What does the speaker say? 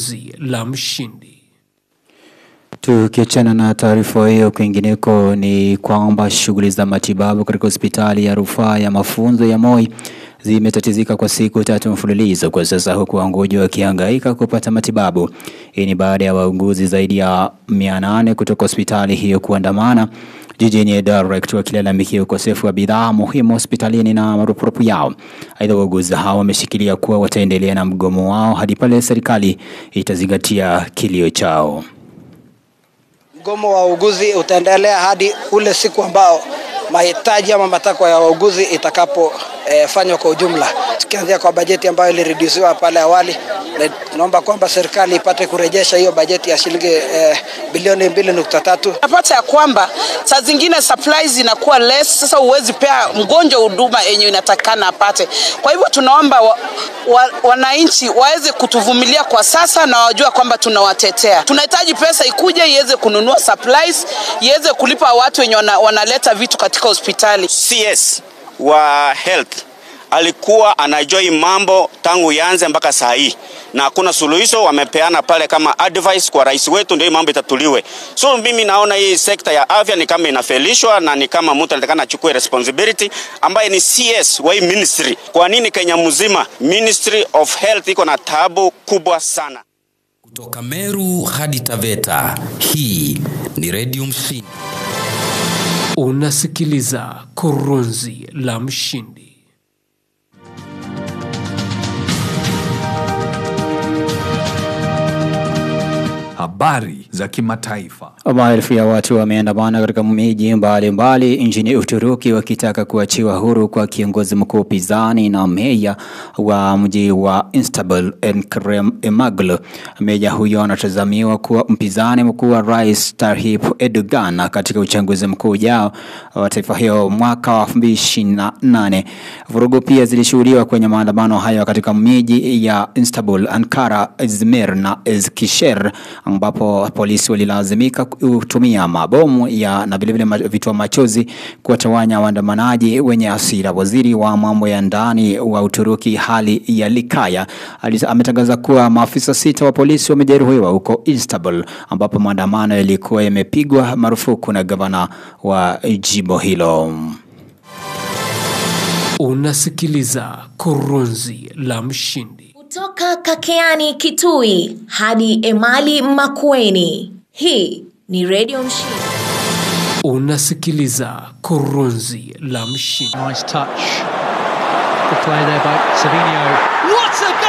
Kurunzi la Mshindi. Tukiachana na taarifa hiyo, kwingineko ni kwamba shughuli za matibabu katika hospitali ya rufaa ya mafunzo ya Moi zimetatizika kwa siku 3 mfululizo kwa sasa, huku wagonjwa wakihangaika kupata matibabu. Hii ni baada ya wauguzi zaidi ya 800 kutoka hospitali hiyo kuandamana jijini Eldoret wakilalamikia ukosefu wa bidhaa muhimu hospitalini na marupurupu yao. Aidha, wauguzi hao wameshikilia kuwa wataendelea na mgomo wao hadi pale serikali itazingatia kilio chao. Mgomo wa wauguzi utaendelea hadi ule siku ambao mahitaji ama matakwa ya wauguzi itakapo fanywa kwa ujumla. Tukianzia kwa bajeti ambayo ilireduciwa pale awali, naomba kwamba serikali ipate kurejesha hiyo bajeti ya shilingi bilioni 2.3. Napata ya kwamba saa zingine supplies zinakuwa less, sasa uwezi pea mgonjwa huduma yenye inatakana apate. Kwa hivyo tunaomba wananchi waweze kutuvumilia kwa sasa na wajua kwamba tunawatetea. Tunahitaji pesa ikuje iweze kununua supplies, iweze kulipa watu wenye wanaleta vitu katika hospitali. CS wa health alikuwa anajoi mambo tangu yanze mpaka saa hii na hakuna suluhisho wamepeana pale kama advice kwa rais wetu ndio mambo itatuliwe. So mimi naona hii sekta ya afya ni kama inafelishwa na ni kama mtu anatakana achukue responsibility ambaye ni CS wa hii ministry. Kwa nini Kenya mzima Ministry of Health iko na taabu kubwa sana? Kutoka Meru hadi Taveta, hii ni Radio Mshindi. Unasikiliza Kurunzi la Mshindi. Habari za kimataifa. Maelfu ya watu wameandamana katika miji mbalimbali nchini Uturuki wakitaka kuachiwa huru kwa kiongozi mkuu upinzani na meya wa mji wa Istanbul Ekrem İmamoğlu. Meya huyo anatazamiwa kuwa mpinzani mkuu wa Rais Tayyip Erdogan katika uchaguzi mkuu ujao wa taifa hilo mwaka wa 2028. Vurugu pia zilishuhudiwa kwenye maandamano hayo katika miji ya Istanbul, Ankara, Izmir na Eskişehir, ambapo polisi walilazimika kutumia mabomu na vile vile vitoa machozi kuwatawanya waandamanaji wenye hasira. Waziri wa mambo ya ndani wa Uturuki Hali Yalikaya ametangaza kuwa maafisa 6 wa polisi wamejeruhiwa huko Istanbul, ambapo maandamano yalikuwa yamepigwa marufuku na gavana wa jimbo hilo. Unasikiliza Kurunzi la Mshindi. Kutoka Kakeani Kitui hadi Emali Makueni, hii ni Radio Mshindi. Unasikiliza Kurunzi la Mshindi. Nice touch. Good play there by Savinho. What a